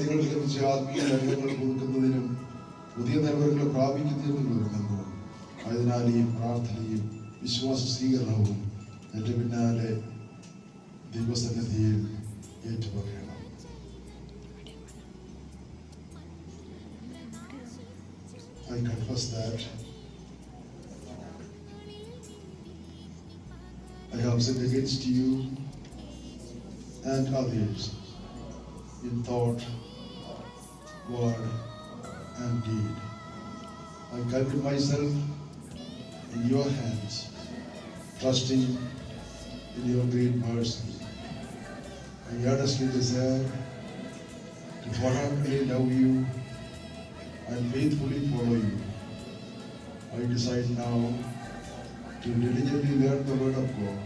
നിങ്ങൾ ലഭിച്ച ആത്മീയ രംഗങ്ങൾ കൊടുക്കുന്നതിനും പുതിയ നിലവരങ്ങൾ പ്രാപിക്കുന്നതിനും ഒരുങ്ങുന്നു. അതിനാൽ ഈ പ്രാർത്ഥനയും വിശ്വാസ സ്വീകരണവും എൻ്റെ പിന്നാലെ ദൈവസന്നിധിയിൽ ഏറ്റുപറയണം. I confess that I have sinned against you and others in thought, word, and deed. I commit myself in your hands, trusting in your great mercy. I earnestly desire to wholeheartedly love you and faithfully follow you. I decide now to diligently learn the word of God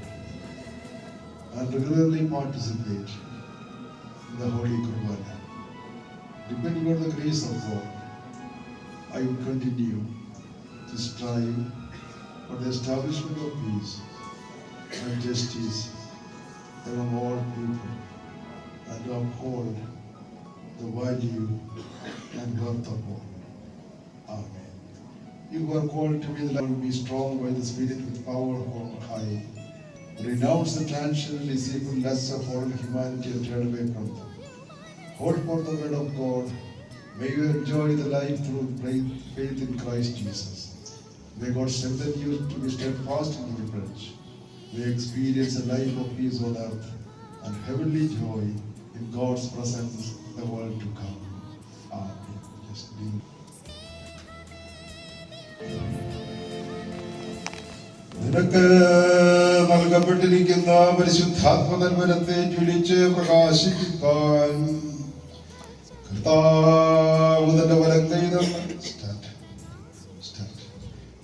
and regularly participate in the Holy Kurbana. Depending on the grace of God, I will continue to strive for the establishment of peace and justice among all people and to uphold the value and worth of all. Amen. You who are called to be the Lord, be strong by the Spirit with power on high. Renounce the transient deceitful lusts of all humanity and turn away from them. Hold forth the word of God. May you enjoy the life through faith in Christ Jesus. May God strengthen you to be steadfast in your pledge. May you experience a life of peace on earth and heavenly joy in God's presence in the world to come. Amen. Just be. നിനക്ക് നൽകപ്പെട്ടിരിക്കുന്ന പരിശുദ്ധാത്മതൽപരത്തെ ജ്വലിച്ച് പ്രകാശിപ്പിക്കാൻ കർത്താവ് തന്റെ വലങ്കൈ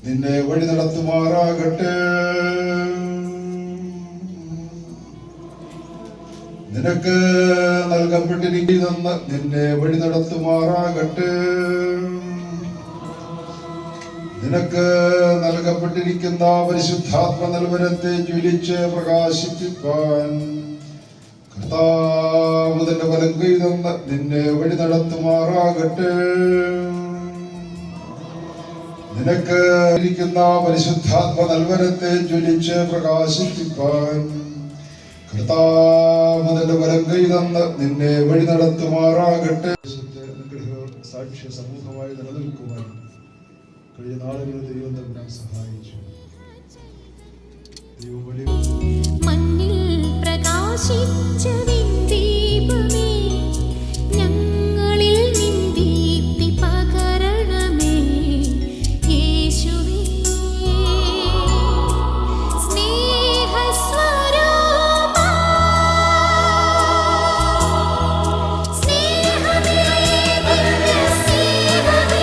നിന്നെ വഴി നടത്തുമാറാകട്ടെ. നിനക്ക് നൽകപ്പെട്ടിരിക്കുന്ന നിന്നെ വഴി നടത്തുമാറാകട്ടെ. നിനക്ക് നൽകപ്പെട്ടിരിക്കുന്ന പരിശുദ്ധാത്മ നൽവരത്തെ ജ്വലിച്ച് പ്രകാശിപ്പിക്കാൻ കർത്താവ് തന്റെ വലങ്കൈ നിന്നെ വഴി നടത്തുമാറാകട്ടെ. നിനക്ക് ഇരിക്കുന്ന പരിശുദ്ധാത്മ നൽവരത്തെ ജ്വലിച്ച് പ്രകാശിപ്പിക്കാൻ കർത്താവ് തന്റെ വലങ്കൈ നിന്നെ വഴി നടത്തുമാറാകട്ടെ. സാക്ഷ്യ സമൂഹമായി നിലനിൽക്കുവാൻ കഴിഞ്ഞ നാളുകളിൽ ദൈവം തമ്പുരാൻ സഹായിച്ചു. മണ്ണിൽ പ്രകാശിച്ച ദീപമേ, ഞങ്ങളിൽ നിൻ ദീപ്തി പകരണമേ. യേശുവേ സ്നേഹസ്വരൂപാ, സ്നേഹമേ ദിവ്യ സ്നേഹമേ,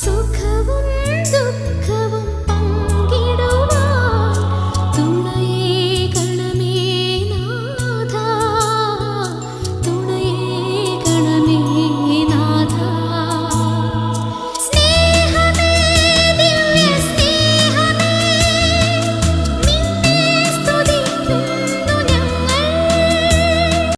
സുഖവും ദുഃഖവും